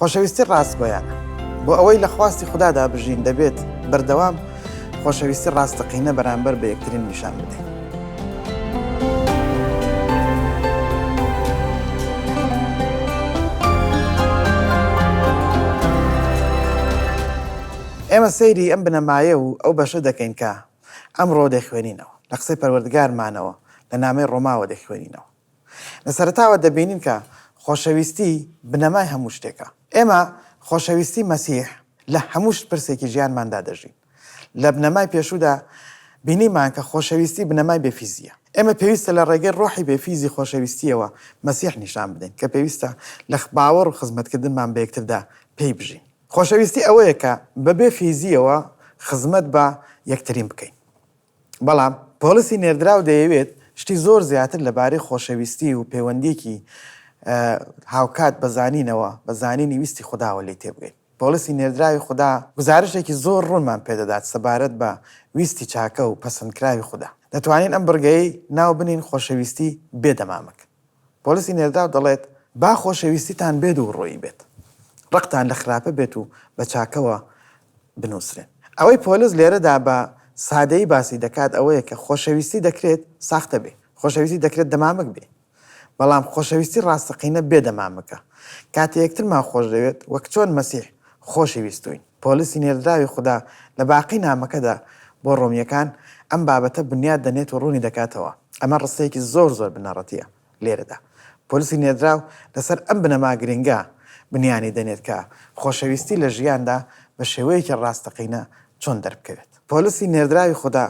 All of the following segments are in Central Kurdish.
خۆشەویستی ڕاستگۆیانە بۆ ئەوەی لە خواستی خوددادا بژین دەبێت بەردەوام خۆشەویستی ڕاستەقینە بەرامبەر بە یەکترین نیشان بدەین. ئێمە سەیری ئەم بنەمایە و ئەو بەشە دەکەین کە ئەمڕۆ دەخوێنینەوە لە قسەی پەروەردگارمانەوە لە نامەی ڕۆماوە دەخوێنینەوە. لە سەرەتاوە دەبینین کە خۆشەویستی بنەمای هەموو شتێکە. ئێمە خۆشەویستی مەسیح لە هەموو پرسێکی ژیانماندا دەژین. لە بنەمای پێشوودا بینیمان کە خۆشەویستی بنەمای بێفیزیە. ئێمە پێویستە لە ڕێگەی ڕۆحی بێفیزی خۆشەویستیەوە مەسیح نیشان بدەین کە پێویستە لە باوەڕ و خزمەتکردنمان بە یەکتردا پێی بژین. خۆشەویستی ئەوەیە کە بەبێ فیزیەوە خزمەت بە یەکترین بکەین. بەڵام پۆلیسی نێردراو دەیەوێت شتی زۆر زیاتر لەبارەی خۆشەویستی و پەیوەندیەکی هاوکات بەزانینەوە بە زانینی ویستی خودداوە لێ تێبگەین. پۆلیسی نێردراوی خوددا گزارشێکی زۆر ڕوونمان پێدەدات سەبارەت بە ویستی چاکە و پەسەندکراوی خوددا. دەتوانین ئەم بڕگەیەی ناو بنین خۆشەویستی بێدەمامک. پۆلیسی نێردراو دەڵێت با خۆشەویستیتان بێت و ڕۆیی بێت. ڕقتان لە خراپە بێت و بە چاکەوە بنووسرێن. ئەوەی پۆلیس لێرەدا بە سادەیی باسی دەکات ئەوەیە کە خۆشەویستی دەکرێت ساختە بێ، خۆشەویستی دەکرێت دەمامک بێ. بەڵام خۆشەویستی ڕاستەقینە بێدەمامکە. کاتێک یەکترمان خۆش دەوێت وەک چۆن مەسیح خۆشەویستوین. پۆلیسی نێردراوی خوددا لە باقی نامەکەدا بۆ ڕۆمیەکان ئەم بابەتە بنیاد دەنێت و ڕوونی دەکاتەوە. ئەمە ڕستەیەکی زۆر بنەڕەتیە لێرەدا. پۆلیسی نێردراو لەسەر ئەم بنەما گرنگە بنیانی دەنێت کە خۆشەویستی لە ژیاندا بە شێوەیەکی ڕاستەقینە چۆن دەربکەوێت. پۆلیسی نێردراوی خوددا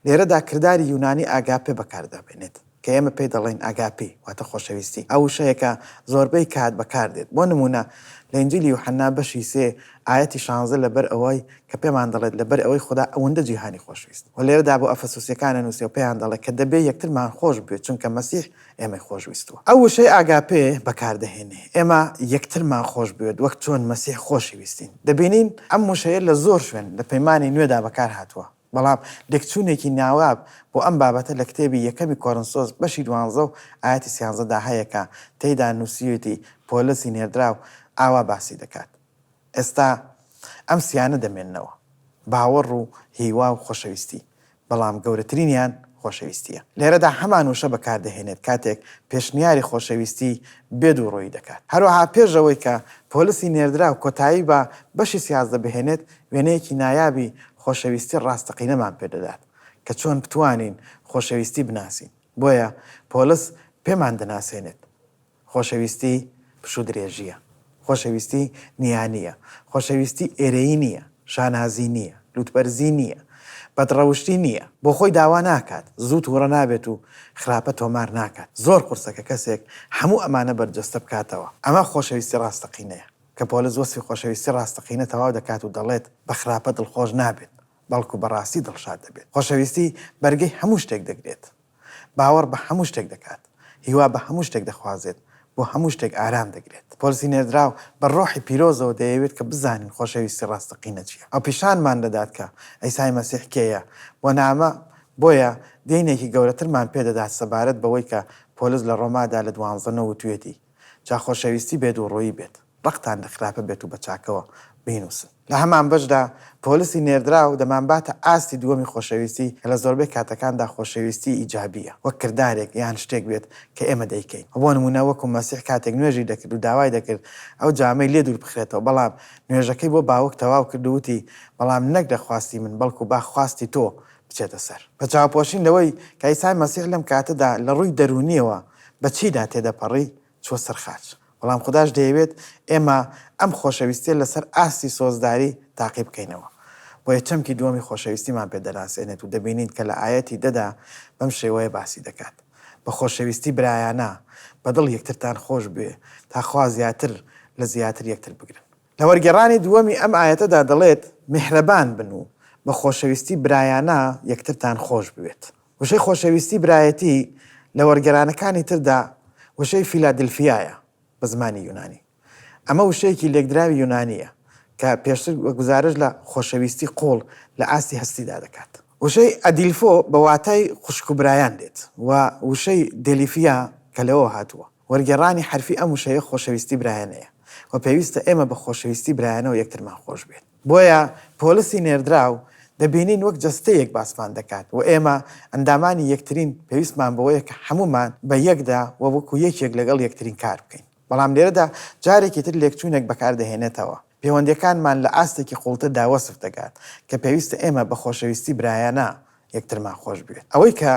لێرەدا کردداری یونانی ئاگاپێ بەکاردەبێنێت کە ئێمە پێی دەڵێن ئاگاپی واتە خۆشەویستی. ئەو شەیەکە زۆربەی کات بەکاردێت. بۆ نمونە لە ئینجیلی یوحەنا بەشی 3 ئایەتی 16 لەبەر ئەوەی کە پێمان دەڵێت لەبەر ئەوەی خوددا ئەوەندە جیهانی خۆشویست. و لێرەدا بۆ ئەفەسوسیەکانە نووسی و پێیان دەڵێت کە دەبێ یەکترمان خۆش بێت چونکە مەسیح ئێمەی خۆشویستووە. ئەو وشەی ئاگاپێ بەکاردەهێنێ ئێمە یەکترمان خۆش بێت وەک چۆن مەسیح خۆشویستین. دەبینین ئەم وشەیە لە زۆر شوێن لە پەیمانی نوێدا بەکار هاتووە. بەڵام لێکچوونێکی ناواب بۆ ئەم بابەتە لە کتێبی یەکەمی کۆرنسۆس بەشی 12 و ئاەتی 13 هەیە کە تێیدا نووسیوێتی پۆلیسی نێردراو ئاوا باسی دەکات. ئێستا ئەم سیانە دەمێننەوە باوەڕ و هیوا و خۆشەویستی، بەڵام گەورەترینیان خۆشەویستیە. لێرەدا هەمان وشە بەکاردەهێنێت کاتێک پێشنیاری خۆشەویستی بێد و ڕۆی دەکات. هەروەها پێشەوەی کە پۆلیسی نێردراو کۆتایی بە بەشی 13 بهێنێت وێنەیەکی نایابی خۆشەویستی ڕاستەقینەمان پێدەدات کە چۆن بتوانین خۆشەویستی بناسین. بۆیە پۆلیس پێمان دەناسێنێت خۆشەویستی پشوو درێژیە، خۆشەویستی نییە، خۆشەویستی ئێرەیی نییە، شانازی نییە، لوتبەرزی نییە، بەدڕەوشتی نییە، بۆ خۆی داوا ناکات، زوو تووڕە نابێت و خراپە تۆمار ناکات. زۆر قورسەکە کەسێک هەموو ئەمانە بەرجەستە بکاتەوە. ئەمە خۆشەویستی ڕاستەقینەیە کە پۆلیس وەسفی خۆشەویستی ڕاستەقینە تەواو دەکات و دەڵێت بە خراپە دڵخۆش نابێت، بەڵکو بەڕاستی دڵشاد دەبێت. خۆشەویستی بەرگەی هەموو شتێک دەگرێت، باوەڕ بە هەموو شتێک دەکات، هیوا بە هەموو شتێک دەخوازێت، بۆ هەموو شتێک ئارام دەگرێت. پۆلیسی نێردراو بە ڕۆحی پیرۆزەوە دەیەوێت کە بزانین خۆشەویستی ڕاستەقینە چییە. ئەو پیشانمان دەدات کە ئەیسای مەسیح کێیە بۆ نامە بۆیە دێنێکی گەورەترمان پێدەدات سەبارەت بەوەی کە پۆلیس لە ڕۆمادا لە 12 توێتی جا خۆشەویستی بێت و ڕۆیی بێت، ڕقتان لە خراپە بێت و بە چاکەوە بینوسن. لە هەمان بەشدا پۆلیسی نێردراو دەمانباتە ئاستی دووەمی خۆشەویستی کە لە زۆربەی کاتەکاندا خۆشەویستی ئیجابیە، وەک کردارێک یان شتێک بێت کە ئێمە دەیکەین. بۆ نمونە وەکو مەسیح کاتێک نوێژی دەکرد و داوای دەکرد ئەو جامەی لێ دوور بخرێتەوە، بەڵام نوێژەکەی بۆ باوک تەواو کردووتی بەڵام نەک دەخواستی من بەڵکو با خواستی تۆ بچێتە سەر. بە چاوپۆشین لەوەی کە ئەیسای مەسیح لەم کاتەدا لە ڕووی دەرونیەوە بە چیدا تێدەپەڕی چوە سەرخاچ. بەڵام خودداش دەیەوێت ئێمە ئەم خۆشەویستیە لەسەر ئاستی سۆزداری تاقی بکەینەوە. بۆیە چەمکی دووەمی خۆشەویستیمان پێدەناسێنێت و دەبینین کە لە ئاەتی دەدا بەم شێوەیە باسی دەکات. بە خۆشەویستی برایانە بەدڵ یەکترتان خۆش بێ تا خوا زیاتر لە زیاتر یەکتر بگرن. لە وەرگێڕانی دووەمی ئەم ئاەتەدا دەڵێت میهرەبان بن و بە خۆشەویستی برایانە یەکترتان خۆش بوێت. وشەی خۆشەویستی برایەتی لە وەرگێڕانەکانی تردا وشەی فیلادلفیایە بە زمانی یونانی. ئەمە وشەیەکی لێکدراوی یونانیە کە پێشتر گزارش لە خۆشەویستی قۆڵ لە ئاستی هەستیدا دەکات. وشەی ئەدیلفۆ بە واتای خوشک و برایان دێت و وشەی دێلیفیا کە لەوە هاتووە. وەرگێڕانی حرفی ئەم وشەیە خۆشەویستی برایانەیە. و پێویستە ئێمە بە خۆشەویستی برایانەوە یەکترمان خۆش بێت. بۆیە پۆلیسی نێردراو دەبینین وەک جەستەیەک باسمان دەکات و ئێمە ئەندامانی یەکترین پێویستمان بەوەیە کە هەمومان بە یەکدا و وەکو یەکێک لەگەڵ یەکترین کار بکەین. بەڵام لێرەدا جارێکی تر لێکچوونێک بەکاردەهێنێتەوە. پەیوەندیەکانمان لە ئاستێکی قوڵتردا وەسف دەکات کە پێویستە ئێمە بە خۆشەویستی برایانە یەکترمان خۆش بێت. ئەوەی کە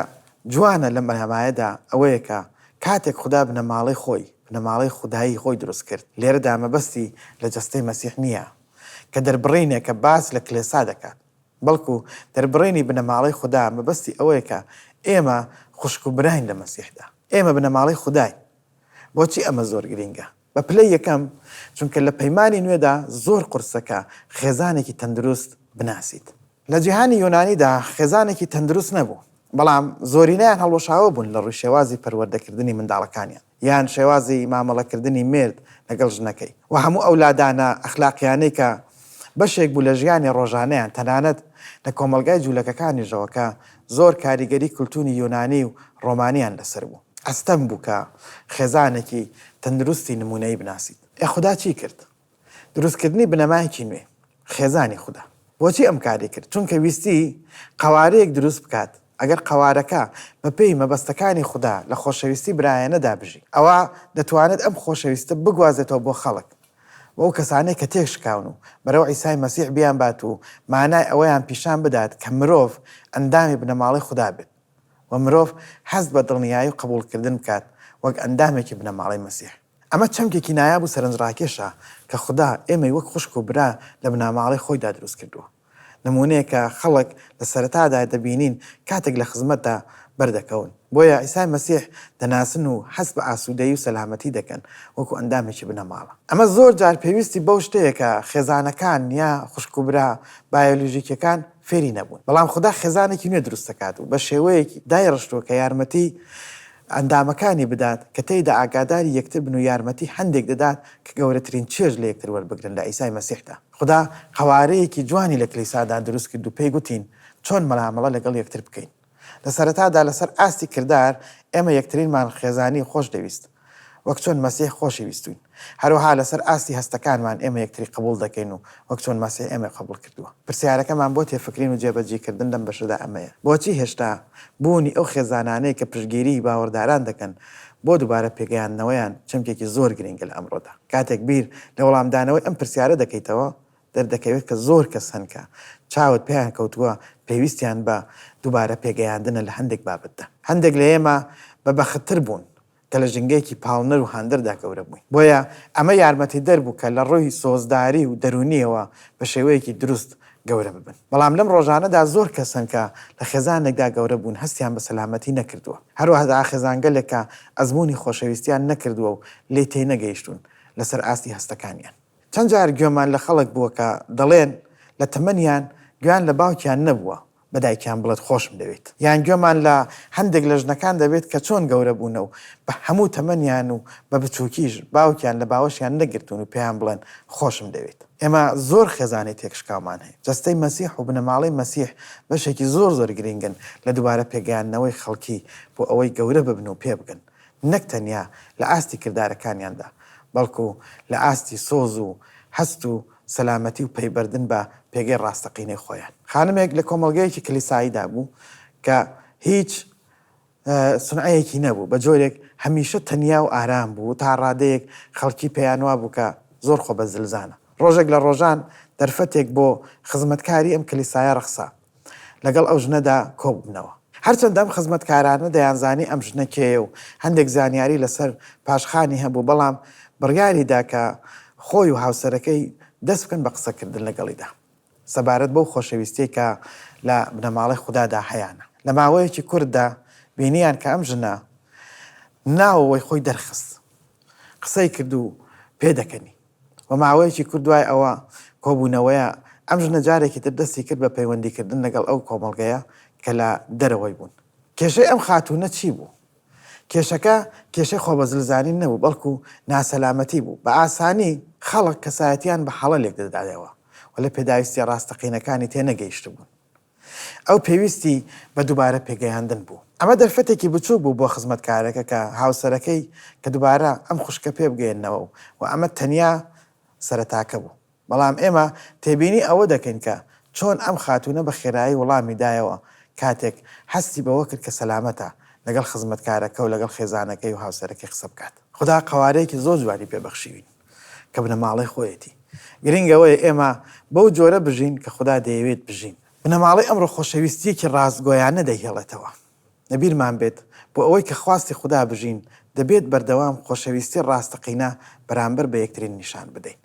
جوانە لە بەرنامایەدا ئەوەیە کە کاتێک خوددا بنەماڵەی خۆی بنەماڵەی خودایی خۆی دروست کرد لێرەدا مەبەستی لە جەستەی مەسیح نییە کە دەربڕینێک کە باس لە کلێسا دەکات، بەڵکو دەربڕینی بنەماڵەی خوددا مەبەستی ئەوەیە کە ئێمە خوشک و براین لە مەسیحدا، ئێمە بنەماڵەی خودای. بۆچی ئەمە زۆر گرینگە؟ بە پلەی یەکەم چونکە لە پەیمانی نوێدا زۆر قورسەکە خێزانێکی تەندروست بناسیت. لە جیهانی یۆنانیدا خێزانێکی تەندروست نەبوو، بەڵام زۆرینەیان هەڵوەشاوە بوون لە ڕووی شێوازی پەروەردەکردنی منداڵەکانیان یان شێوازی مامەڵەکردنی مرد لەگەڵ ژنەکەی و هەموو ئەولادانە ئەخلاقیانەی کە بەشێک بوو لە ژیانی ڕۆژانەیان تەنانەت لە کۆمەلگای جوولەکەکانیژەوە کە زۆر کاریگەری کولتوری یۆنانی و ڕۆمانیان لەسەر بوو. ئەستەم بوو کە خێزانێکی تەندروستی نمونەی بناسیت. خوددا چی کرد؟ دروستکردنی بنەمایەکی نوێ، خێزانی خوددا. بۆچی ئەم کاری کرد؟ چونکە ویستی قەوارەیەک دروست بکات. ئەگەر قەوارەکە بەپێی مەبەستەکانی خوددا لە خۆشەویستی برایەنەدا بژی، ئەوە دەتوانێت ئەم خۆشەویستە بگوازێتەوە بۆ خەڵک و ئەو کەسانەی کە تێکشکاون و بەرەو عیسای مەسیح بیان بات و مانای ئەوەیان پیشان بدات کە مرۆڤ ئەندامی بنەماڵەی خوددا بێت و مرۆڤ هەست بە دڵنیایی و قبوڵکردن بکات وەک ئەندامێکی بنەماڵەی مەسیح. ئەمە چەمکێکی نایاب و سەرنجڕاکێشە کە خوددا ئێمەی وەک خوشک و برا لە بنەماڵەی خۆیدا دروست کردووە. نمونەیە کە خەڵک لە سەرەتادا دەبینین کاتێک لە خزمەتدا بەردەکەون. بۆیە عیسای مەسیح دەناسن و هەست بە ئاسوودەیی و سەلامەتی دەکەن وەکو ئەندامێکی بنەماڵە. ئەمە زۆر جار پێویستی بەو شتەیە کە خێزانەکان یا خوشک و برا بایۆلۆژیکەکان فێری نەبوون. بەڵام خوددا خێزانێکی نوێ دروست دەکات و بە شێوەیەکی دایڕشتووە کە یارمەتی ئەندامەکانی بدات کە تێیدا ئاگاداری یەکتر بن و یارمەتی هەندێک دەدات کە گەورەترین چێژ لە یەکتر وەربگرن لە عیسای مەسیحدا. خوددا قەوارەیەکی جوانی لە کلیسادا دروست کرد و پێی گوتین چۆن مەلامەڵە لەگەڵ یەکتر بکەین. لە سەرەتادا لەسەر ئاستی کردار ئێمە یەکترینمان خێزانی خۆش دەویست وەک چۆن مەسیح خۆشی ویستوین. هەروەها لەسەر ئاستی هەستەکانمان ئێمە یەکتری قبول دەکەین و وەک چۆن مەسیح ئێمە قبول کردووە. پرسیارەکەمان بۆ تێفکرین و جێبەجێکردن لەم بەشەدا ئەمەیە. بۆچی هێشتا بوونی ئەو خێزانانەی کە پشتگیری باوەڕداران دەکەن بۆ دووبارە پێگەیاندنەوەیان چەمکێکی زۆر گرنگە لە ئەمڕۆدا. کاتێک بیر لە وەڵامدانەوەی ئەم پرسیارە دەکەیتەوە دەردەکەوێت کە زۆر کەس هەن کە چاوت پێیان کەوتووە پێویستیان بە دووبارە پێگەیاندنە لە هەندێک بابەتدا. هەندێک لە ئێمە بە بەختتر بوون کە لە ژنگەیەکی پاڵنەر و هاندەردا گەورە بووین. بۆیە ئەمە یارمەتی دەربوو کە لە ڕۆی سۆزداری و دەرونیەوە بە شێوەیەکی دروست گەورە ببن. بەڵام لەم ڕۆژانەدا زۆر کەسن کە لە خێزانێکدا گەورە بوون هەستیان بە سەلامەتی نەکردووە. هەروەها خێزانگەلێکە ئەزمموی خۆشەویستیان نەکردووە و لێ تێی نەگەیشتون لەسەر ئاستی هەستەکانیان. چەند جار گوێمان لە خەڵک بووە کە دەڵێن لە تەمەنیان گویان لە باوکیان نەبووە بەدایکیان بڵێت خۆشم دەوێت، یان گوێمان لە هەندێک لە ژنەکان دەبێت کە چۆن گەورە بوونە و بە هەموو تەمەنیان و بە بچووکیش باوکیان لە باوەشیان نەگرتون و پێیان بڵێن خۆشم دەوێت. ئێمە زۆر خێزانی تێکشکاومان هەیە. جەستەی مەسیح و بنەماڵەی مەسیح بەشێکی زۆر گرنگن لە دووبارە پێگەیاندنەوەی خەڵکی بۆ ئەوەی گەورە ببن و پێ بگەن، نەک تەنیا لە ئاستی کردارەکانیاندا، بەڵکو لە ئاستی سۆز و هەست و سەلامەتی و پەیبەردن بە پێگەی ڕاستەقینەی خۆیان. خانمێک لە کۆمەڵگەیەکی کلیساییدا بوو کە هیچ سنعەیەکی نەبوو، بە جۆرێک هەمیشە تەنیا و ئارام بوو تا ڕادەیەک خەڵکی پێیان وا بوو کە زۆر خۆ بە زلزانە. ڕۆژێک لە ڕۆژان دەرفەتێک بۆ خزمەتکاری ئەم کلیسایە ڕەخسا لەگەڵ ئەو ژنەدا کۆبوونەوە. هەرچەندە ئەم خزمەتکارانە دەیانزانی ئەم ژنە کێیە و هەندێک زانیاری لەسەر پاشخانی هەبوو، بەڵام بڕیاریدا کە خۆی و هاوسەرەکەی دەست بکەن بە قسەکردن لەگەڵیدا سەبارەت بەو خۆشەویستی کە لە بنەماڵەی خوددادا هەیەە. لە ماوەیەکی کوورتدا بینیان کە ئەم ژنە ناوەوەی خۆی دەرخست، قسەی کرد و پێدەکەنی و ماوەیەکی کورت دوای ئەوە کۆبوونەوەیە ئەم ژنە جارێکی تر دەستی کرد بە پەیوەندیکردن لەگەڵ ئەو کۆمەڵگەیە کە لە دەرەوەی بوون. کێشەی ئەم خاتوونە چی بوو؟ کێشەکە کێشەی خۆبەزلزانی نەبوو، بەڵکو ناسەلامەتی بوو. بە ئاسانی خەڵک کەسایەتیان بە حەڵەلێک دەدادەوە و لە پێداویستی ڕاستەقینەکانی تێنەگەیشت بوون. ئەو پێویستی بە دووبارە پێگەیاندن بوو. ئەمە دەرفەتێکی بچوو بوو بۆ خزمەتکارەکە کە هاوسەرەکەی کە دووبارە ئەم خوشکە پێ بگەێنەوە و ئەمە تەنیا سەرەتاکە بوو. بەڵام ئێمە تێبینی ئەوە دەکەین کە چۆن ئەم خاتونە بە خێرایی وەڵامی دایەوە کاتێک هەستی بەوە کرد کە سەلامەتە لەگەڵ خزمەتکارەکە و لەگەڵ خێزانەکەی و هاوسەرەکەی قسە بکات. خدا قەوارەیەکی زۆر جوانی پێبەخشیوین کە بنەماڵەی خۆیەتی. گرنگەوەی ئێمە بەو جۆرە بژین کە خدا دەیەوێت بژین. بنەماڵەی ئەمڕۆ خۆشەویستیەکی ڕاستگۆیانە دەیهێڵێتەوە. نەبیرمان بێت بۆ ئەوەی کە خواستی خدا بژین دەبێت بەردەوام خۆشەویستی ڕاستەقینە بەرامبەر بە یەکترین نیشان بدەین.